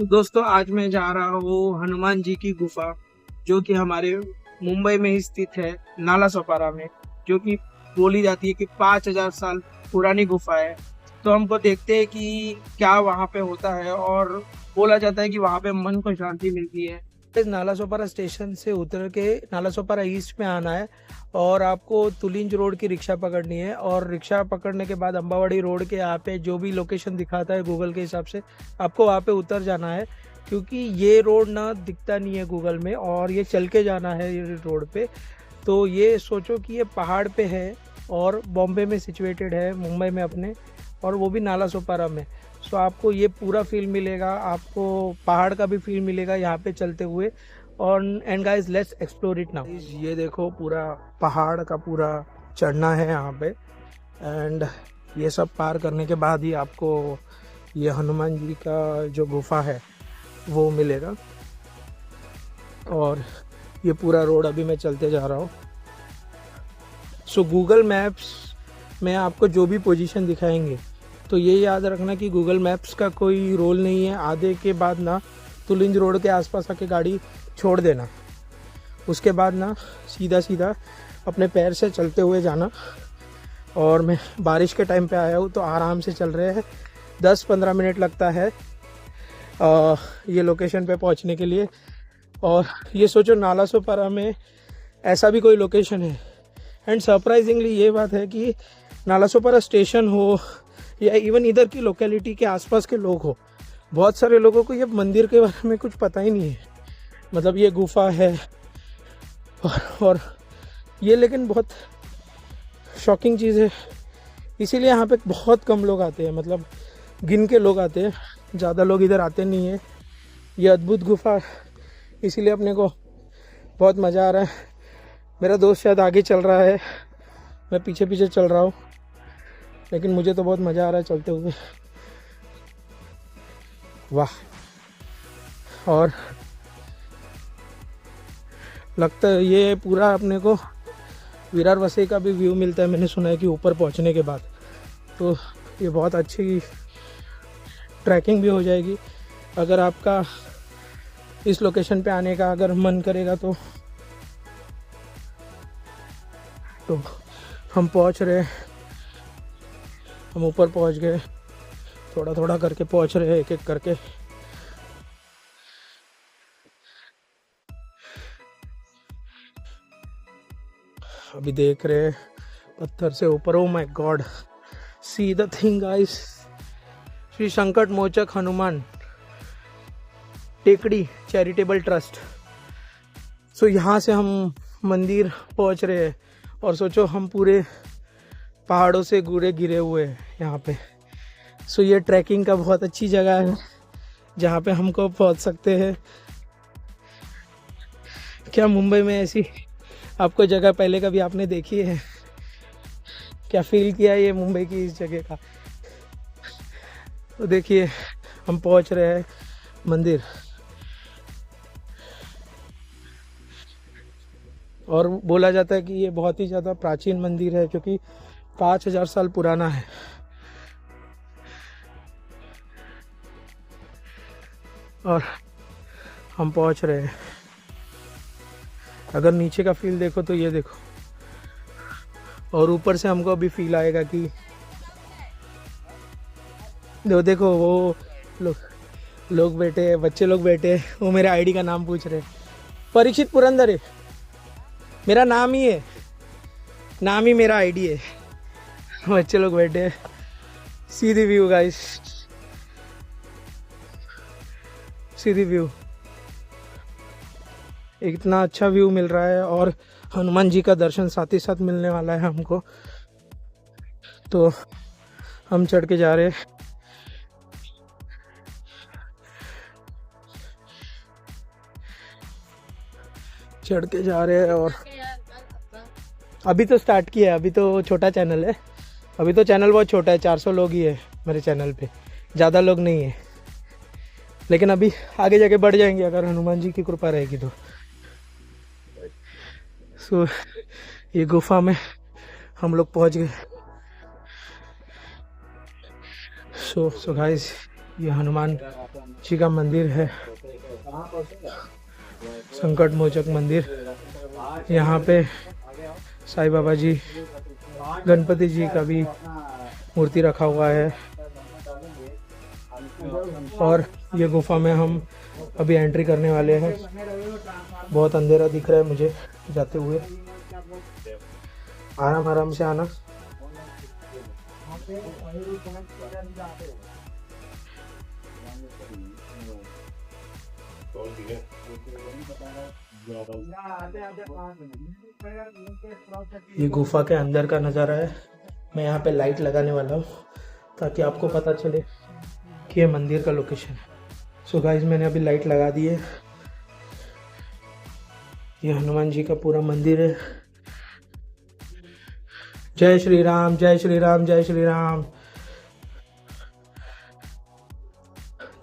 दोस्तों आज मैं जा रहा हूँ हनुमान जी की गुफा, जो कि हमारे मुंबई में ही स्थित है, नालासोपारा में, जो कि बोली जाती है कि 5,000 साल पुरानी गुफा है। तो हमको देखते हैं कि क्या वहाँ पे होता है, और बोला जाता है कि वहाँ पे मन को शांति मिलती है। इस नालासोपारा स्टेशन से उतर के नालासोपारा ईस्ट में आना है, और आपको तुलिंज रोड की रिक्शा पकड़नी है, और रिक्शा पकड़ने के बाद अम्बावाड़ी रोड के यहाँ पे जो भी लोकेशन दिखाता है गूगल के हिसाब से आपको वहाँ पे उतर जाना है। क्योंकि ये रोड ना दिखता नहीं है गूगल में, और ये चल के जाना है ये रोड पे। तो ये सोचो कि ये पहाड़ पे है और बॉम्बे में सिचुएटेड है, मुंबई में अपने, और वो भी नालासोपारा में। सो आपको ये पूरा फील मिलेगा, आपको पहाड़ का भी फील मिलेगा यहाँ पे चलते हुए। और and guys let's explore it now. ये देखो पूरा पहाड़ का पूरा चढ़ना है यहाँ पे, एंड ये सब पार करने के बाद ही आपको ये हनुमान जी का जो गुफा है वो मिलेगा। और ये पूरा रोड अभी मैं चलते जा रहा हूँ। सो गूगल मैप्स में आपको जो भी पोजीशन दिखाएंगे तो ये याद रखना कि गूगल मैप्स का कोई रोल नहीं है। आधे के बाद ना तुलिंज रोड के आसपास आके गाड़ी छोड़ देना, उसके बाद ना सीधा सीधा अपने पैर से चलते हुए जाना। और मैं बारिश के टाइम पे आया हूँ तो आराम से चल रहे हैं, 10-15 मिनट लगता है ये लोकेशन पे पहुँचने के लिए। और ये सोचो नालासोपारा में ऐसा भी कोई लोकेशन है। एंड सरप्राइजिंगली ये बात है कि नालासोपारा स्टेशन हो या इवन इधर की लोकेलिटी के आसपास के लोग हो, बहुत सारे लोगों को ये मंदिर के बारे में कुछ पता ही नहीं है। मतलब ये गुफा है और ये, लेकिन बहुत शॉकिंग चीज़ है, इसीलिए यहाँ पे बहुत कम लोग आते हैं, मतलब गिन के लोग आते हैं, ज़्यादा लोग इधर आते नहीं है। ये अद्भुत गुफा, इसीलिए अपने को बहुत मज़ा आ रहा है। मेरा दोस्त शायद आगे चल रहा है, मैं पीछे पीछे चल रहा हूँ, लेकिन मुझे तो बहुत मज़ा आ रहा है चलते हुए। वाह। और लगता है ये पूरा अपने को विरार वसई का भी व्यू मिलता है, मैंने सुना है कि ऊपर पहुंचने के बाद। तो ये बहुत अच्छी ट्रैकिंग भी हो जाएगी अगर आपका इस लोकेशन पे आने का अगर मन करेगा तो हम पहुंच रहे हैं, हम ऊपर पहुंच गए, थोड़ा थोड़ा करके पहुंच रहे हैं, एक एक करके। अभी देख रहे हैं पत्थर से ऊपर। Oh my God, see the thing guys. Shri संकट मोचक हनुमान टेकड़ी चैरिटेबल ट्रस्ट। सो यहाँ से हम मंदिर पहुँच रहे हैं, और सोचो हम पूरे पहाड़ों से घिरे हुए हैं यहाँ पे। सो ये ट्रैकिंग का बहुत अच्छी जगह है जहाँ पे हमको पहुँच सकते हैं। क्या मुंबई में ऐसी आपको जगह पहले कभी आपने देखी है? क्या फील किया ये मुंबई की इस जगह का? तो देखिए हम पहुँच रहे हैं मंदिर, और बोला जाता है कि ये बहुत ही ज़्यादा प्राचीन मंदिर है, क्योंकि 5,000 साल पुराना है। और हम पहुंच रहे हैं। अगर नीचे का फील देखो तो ये देखो, और ऊपर से हमको अभी फील आएगा कि देखो वो लोग बैठे, बच्चे लोग बैठे, वो मेरे आईडी का नाम पूछ रहे। परीक्षित पुरंदर है मेरा नाम ही है, नाम ही मेरा आईडी है। बच्चे लोग बैठे। See the view guys, see the view. इतना अच्छा व्यू मिल रहा है, और हनुमान जी का दर्शन साथ ही साथ मिलने वाला है हमको। तो हम चढ़ के जा रहे हैं। चढ़ के जा रहे हैं, और अभी तो स्टार्ट किया है, अभी तो छोटा चैनल है, अभी तो चैनल बहुत छोटा है, 400 लोग ही है मेरे चैनल पे, ज़्यादा लोग नहीं है। लेकिन अभी आगे जाके बढ़ जाएंगे अगर हनुमान जी की कृपा रहेगी तो। सो ये गुफा में हम लोग पहुंच गए। सो गाइस ये हनुमान जी का मंदिर है, संकट मोचक मंदिर। यहाँ पे साईं बाबा जी, गणपति जी का भी मूर्ति रखा हुआ है। और ये गुफा में हम अभी एंट्री करने वाले हैं। बहुत अंधेरा दिख रहा है मुझे जाते हुए। आराम आराम से आना। ये गुफा के अंदर का नज़ारा है। मैं यहाँ पे लाइट लगाने वाला हूँ ताकि आपको पता चले कि ये मंदिर का लोकेशन है। सो गाइस, मैंने अभी लाइट लगा दी है। ये हनुमान जी का पूरा मंदिर है। जय श्री राम, जय श्री राम, जय श्री राम,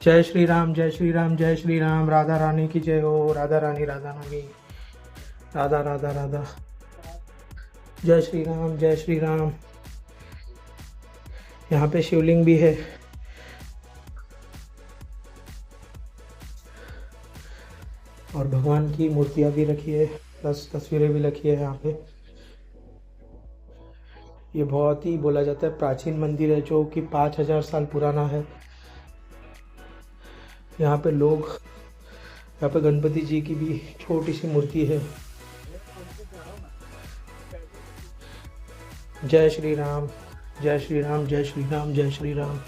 जय श्री राम, जय श्री राम, जय श्री राम। राधा रानी की जय हो। राधा रानी, राधा रानी, राधा राधा राधा। जय श्री राम, जय श्री राम। यहाँ पे शिवलिंग भी है। और भगवान की मूर्तियाँ भी रखी है, प्लस तस्वीरें भी रखी है यहाँ पे। ये बहुत ही बोला जाता है प्राचीन मंदिर है, जो कि 5000 साल पुराना है। यहाँ पे लोग, यहाँ पे गणपति जी की भी छोटी सी मूर्ति है। जय श्री राम, जय श्री राम, जय श्री राम, जय श्री राम,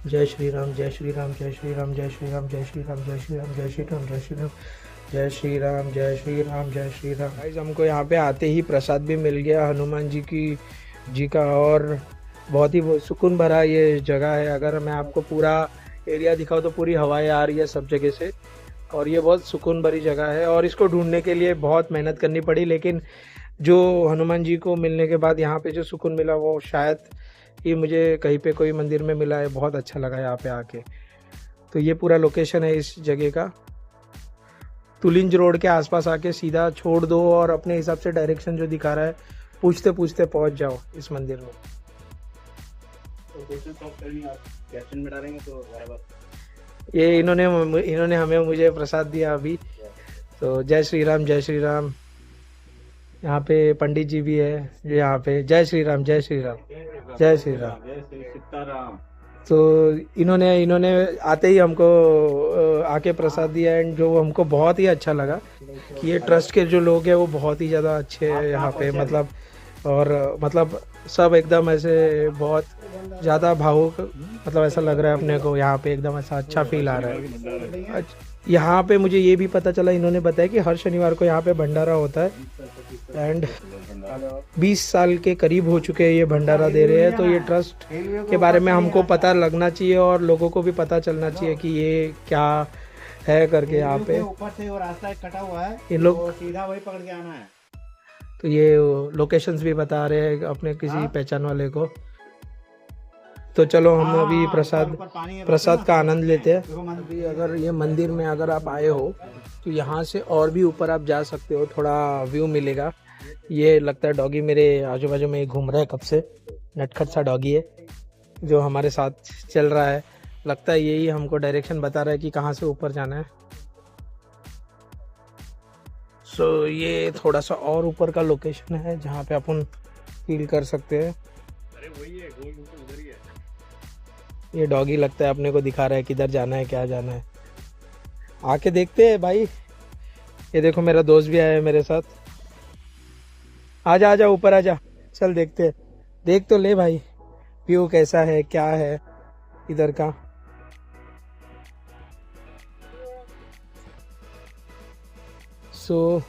जय श्री राम, जय श्री राम, जय श्री राम, जय श्री राम, जय श्री राम, जय श्री राम, जय श्री राम, जय श्री राम, जय श्री राम, जय श्री राम, जय श्री राम। गाइस, हमको यहाँ पे आते ही प्रसाद भी मिल गया हनुमान जी का। और बहुत ही सुकून भरा ये जगह है। अगर मैं आपको पूरा एरिया दिखाऊँ तो पूरी हवाएं आ रही है सब जगह से। और ये बहुत सुकून भरी जगह है। और इसको ढूंढने के लिए बहुत मेहनत करनी पड़ी, लेकिन जो हनुमान जी को मिलने के बाद यहाँ पे जो सुकून मिला वो शायद ही मुझे कहीं पे कोई मंदिर में मिला है। बहुत अच्छा लगा यहाँ पे आके। तो ये पूरा लोकेशन है इस जगह का। तुलिंज रोड के आसपास आके सीधा छोड़ दो और अपने हिसाब से डायरेक्शन जो दिखा रहा है पूछते पूछते पहुँच जाओ इस मंदिर में। ये इन्होंने हमें मुझे प्रसाद दिया अभी। तो जय श्री राम, जय श्री राम। यहाँ पे पंडित जी भी है यहाँ पे। जय श्री राम, जय श्री राम, जय श्री राम। तो इन्होंने आते ही हमको आके प्रसाद दिया। एंड जो हमको बहुत ही अच्छा लगा कि ये ट्रस्ट के जो लोग हैं वो बहुत ही ज़्यादा अच्छे हैं यहाँ पे। मतलब सब एकदम ऐसे बहुत ज़्यादा भावुक, मतलब ऐसा लग रहा है अपने को यहाँ पे एकदम ऐसा अच्छा फील आ रहा है। यहाँ पे मुझे ये भी पता चला, इन्होंने बताया कि हर शनिवार को यहाँ पे भंडारा होता है। एंड 20 साल के करीब हो चुके हैं ये भंडारा दे रहे हैं। तो ये ट्रस्ट के बारे में हमको पता लगना चाहिए और लोगों को भी पता चलना चाहिए कि ये क्या है करके। यहाँ पे ऊपर से वो रास्ता कटा हुआ है, इन लोग सीधा वही पकड़ के आना है। तो ये लोकेशंस भी बता रहे हैं अपने किसी पहचान वाले को। तो चलो हम अभी प्रसाद का आनंद लेते हैं। अभी अगर ये मंदिर में अगर आप आए हो तो यहाँ से और भी ऊपर आप जा सकते हो, थोड़ा व्यू मिलेगा। ये लगता है डॉगी मेरे आजू बाजू में घूम रहा है कब से। नटखट सा डॉगी है जो हमारे साथ चल रहा है। लगता है यही हमको डायरेक्शन बता रहा है कि कहाँ से ऊपर जाना है। सो ये थोड़ा सा और ऊपर का लोकेशन है जहाँ पे अपन फील कर सकते हैं। अरे वही है, उधर ही है। ये डॉगी लगता है अपने को दिखा रहा है किधर जाना है, क्या जाना है। आके देखते हैं भाई। ये देखो मेरा दोस्त भी आया है मेरे साथ। आजा आजा ऊपर आजा, चल देखते हैं। देख तो ले भाई व्यू कैसा है, क्या है इधर का। सो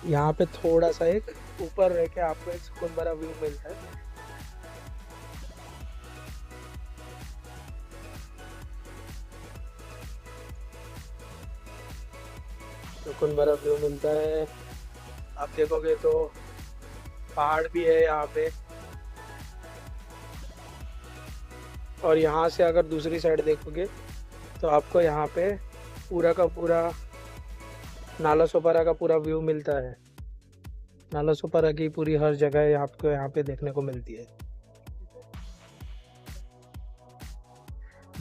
यहाँ पे थोड़ा सा एक ऊपर रह के आपको एक सुकून भरा व्यू मिलता है। सुकून भरा व्यू मिलता है। आप देखोगे तो पहाड़ भी है यहाँ पे। और यहाँ से अगर दूसरी साइड देखोगे तो आपको यहाँ पे पूरा का पूरा नालासोपारा का पूरा व्यू मिलता है। नालासोपारा की पूरी हर जगह आपको यहाँ पे देखने को मिलती है।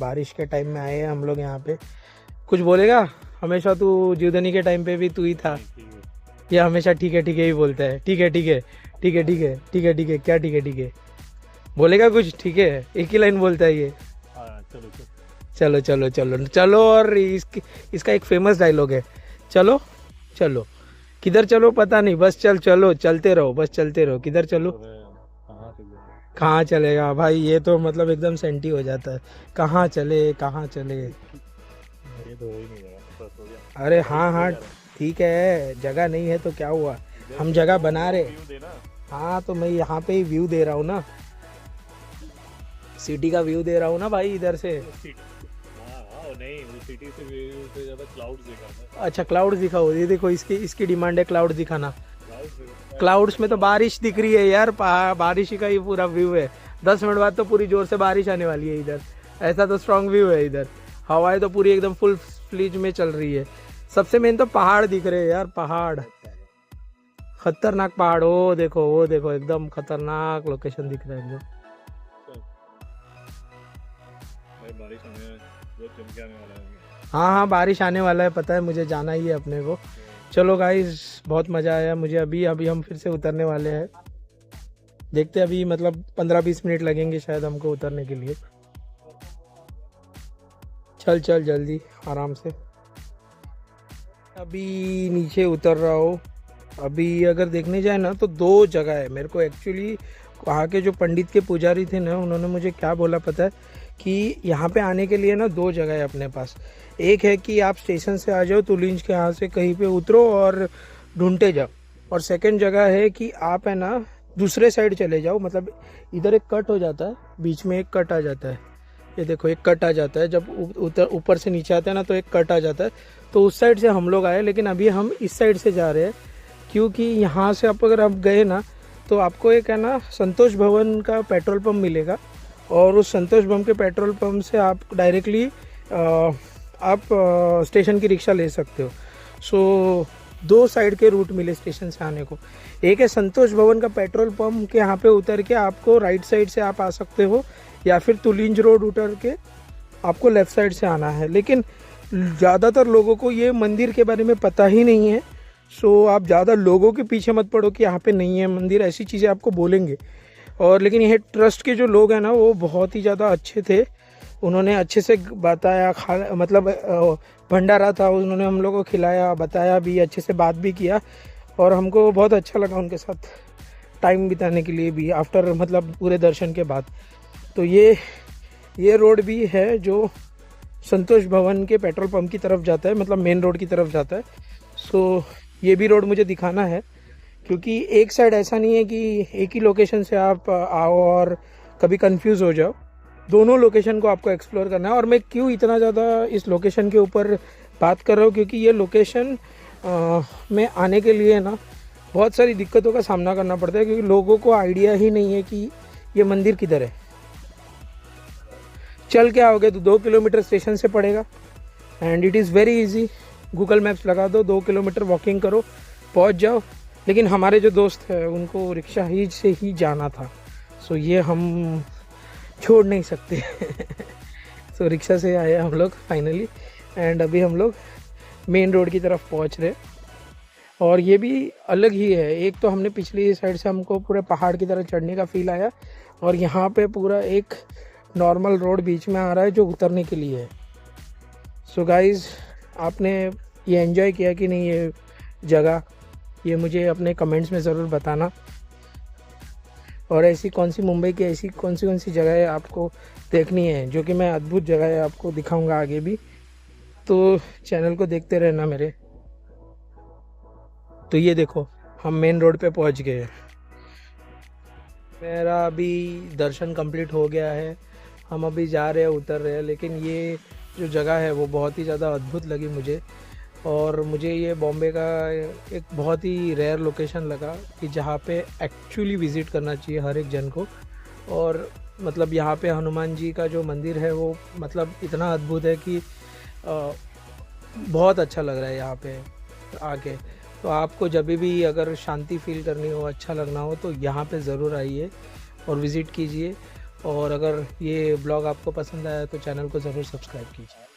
बारिश के टाइम में आए हैं हम लोग यहाँ पे। कुछ बोलेगा? हमेशा तू जीवदनी के टाइम पे भी तू ही था, ये हमेशा ठीक है ही बोलता है। ठीक है ठीक है ठीक है ठीक है ठीक है ठीक है, क्या ठीक है बोलेगा कुछ? ठीक है, एक ही लाइन बोलता है ये। चलो चलो चलो चलो। और इसका एक फेमस डायलॉग है, चलो चलो। किधर चलो पता नहीं, बस चलो, चलते रहो, बस चलते रहो। किधर चलो? कहाँ चलेगा भाई, ये तो मतलब एकदम सेंटी हो जाता है। कहाँ चले, कहाँ चले? ये तो हो ही नहीं रहा, बस हो गया। अरे हाँ ठीक है, जगह नहीं है तो क्या हुआ, हम जगह बना रहे। हाँ तो मैं यहाँ पे ही व्यू दे रहा हूँ ना, सिटी का व्यू दे रहा हूँ ना भाई इधर से। नहीं, वो सिटी से व्यू से ज़्यादा क्लाउड्स दिखाना। अच्छा क्लाउड्स दिखाओ, ये देखो इसकी डिमांड है क्लाउड दिखाना। क्लाउड्स में तो बारिश दिख रही है यार, बारिश का ही पूरा व्यू है। 10 मिनट बाद तो पूरी जोर से बारिश आने वाली है इधर, ऐसा तो स्ट्रॉन्ग व्यू है इधर। हवाएं तो पूरी एकदम फुल फ्लीज में चल रही है। सबसे मेन तो पहाड़ दिख रहे हैं यार, पहाड़, खतरनाक पहाड़। वो देखो एकदम खतरनाक लोकेशन दिख रहा है एकदम। बारिश बहुत चमके आने वाला है। हाँ बारिश आने वाला है, पता है मुझे, जाना ही है अपने को। चलो गाइस, बहुत मज़ा आया मुझे। अभी हम फिर से उतरने वाले हैं, देखते हैं अभी मतलब 15-20 मिनट लगेंगे शायद हमको उतरने के लिए। चल जल्दी आराम से। अभी नीचे उतर रहा हो। अभी अगर देखने जाए ना तो 2 जगह है मेरे को एक्चुअली। वहाँ के जो पंडित के पुजारी थे ना, उन्होंने मुझे क्या बोला पता है, कि यहाँ पे आने के लिए ना 2 जगह है अपने पास। एक है कि आप स्टेशन से आ जाओ तुलिंज के, यहाँ से कहीं पे उतरो और ढूंढते जाओ। और सेकंड जगह है कि आप है ना दूसरे साइड चले जाओ, मतलब इधर एक कट हो जाता है, बीच में एक कट आ जाता है। ये देखो एक कट आ जाता है, जब ऊपर से नीचे आते हैं ना तो एक कट आ जाता है। तो उस साइड से हम लोग आए, लेकिन अभी हम इस साइड से जा रहे हैं, क्योंकि यहाँ से अगर आप गए ना तो आपको एक है ना संतोष भवन का पेट्रोल पंप मिलेगा। और उस संतोष भवन के पेट्रोल पंप से आप डायरेक्टली आप स्टेशन की रिक्शा ले सकते हो। सो 2 साइड के रूट मिले स्टेशन से आने को। एक है संतोष भवन का पेट्रोल पंप के यहाँ पे उतर के आपको राइट साइड से आप आ सकते हो, या फिर तुलिंज रोड उतर के आपको लेफ़्ट साइड से आना है। लेकिन ज़्यादातर लोगों को ये मंदिर के बारे में पता ही नहीं है। सो आप ज़्यादा लोगों के पीछे मत पड़ो कि यहाँ पे नहीं है मंदिर, ऐसी चीज़ें आपको बोलेंगे। और लेकिन ये ट्रस्ट के जो लोग हैं ना, वो बहुत ही ज़्यादा अच्छे थे। उन्होंने अच्छे से बताया, मतलब भंडारा था, उन्होंने हम लोग को खिलाया, बताया भी, अच्छे से बात भी किया। और हमको बहुत अच्छा लगा उनके साथ टाइम बिताने के लिए भी, आफ्टर मतलब पूरे दर्शन के बाद। तो ये रोड भी है जो संतोष भवन के पेट्रोल पंप की तरफ जाता है, मतलब मेन रोड की तरफ जाता है। सो ये भी रोड मुझे दिखाना है, क्योंकि एक साइड ऐसा नहीं है कि एक ही लोकेशन से आप आओ और कभी कंफ्यूज हो जाओ। दोनों लोकेशन को आपको एक्सप्लोर करना है। और मैं क्यों इतना ज़्यादा इस लोकेशन के ऊपर बात कर रहा हूँ, क्योंकि ये लोकेशन में आने के लिए ना बहुत सारी दिक्कतों का सामना करना पड़ता है, क्योंकि लोगों को आइडिया ही नहीं है कि ये मंदिर किधर है। चल के आओगे तो 2 किलोमीटर स्टेशन से पड़ेगा, and it is very easy. Google maps लगा दो, 2 किलोमीटर वॉकिंग करो, पहुंच जाओ। लेकिन हमारे जो दोस्त हैं उनको रिक्शा ही से ही जाना था, सो ये हम छोड़ नहीं सकते। सो रिक्शा से आए हम लोग फाइनली, एंड अभी हम लोग मेन रोड की तरफ पहुंच रहे। और ये भी अलग ही है, एक तो हमने पिछली साइड से हमको पूरे पहाड़ की तरह चढ़ने का फील आया, और यहाँ पे पूरा एक नॉर्मल रोड बीच में आ रहा है जो उतरने के लिए है। सो गाइज़, आपने ये एंजॉय किया कि नहीं ये जगह, ये मुझे अपने कमेंट्स में ज़रूर बताना। और ऐसी कौन सी मुंबई की ऐसी कौन सी जगह आपको देखनी है, जो कि मैं अद्भुत जगह आपको दिखाऊंगा आगे भी, तो चैनल को देखते रहना मेरे। तो ये देखो हम मेन रोड पे पहुंच गए। मेरा अभी दर्शन कंप्लीट हो गया है, हम अभी जा रहे हैं, उतर रहे हैं। लेकिन ये जो जगह है वो बहुत ही ज़्यादा अद्भुत लगी मुझे। और मुझे ये बॉम्बे का एक बहुत ही रेयर लोकेशन लगा कि जहाँ पे एक्चुअली विज़िट करना चाहिए हर एक जन को। और मतलब यहाँ पे हनुमान जी का जो मंदिर है वो मतलब इतना अद्भुत है कि बहुत अच्छा लग रहा है यहाँ पे आके। तो आपको जब भी अगर शांति फील करनी हो, अच्छा लगना हो, तो यहाँ पे ज़रूर आइए और विज़िट कीजिए। और अगर ये ब्लॉग आपको पसंद आया तो चैनल को ज़रूर सब्सक्राइब कीजिए।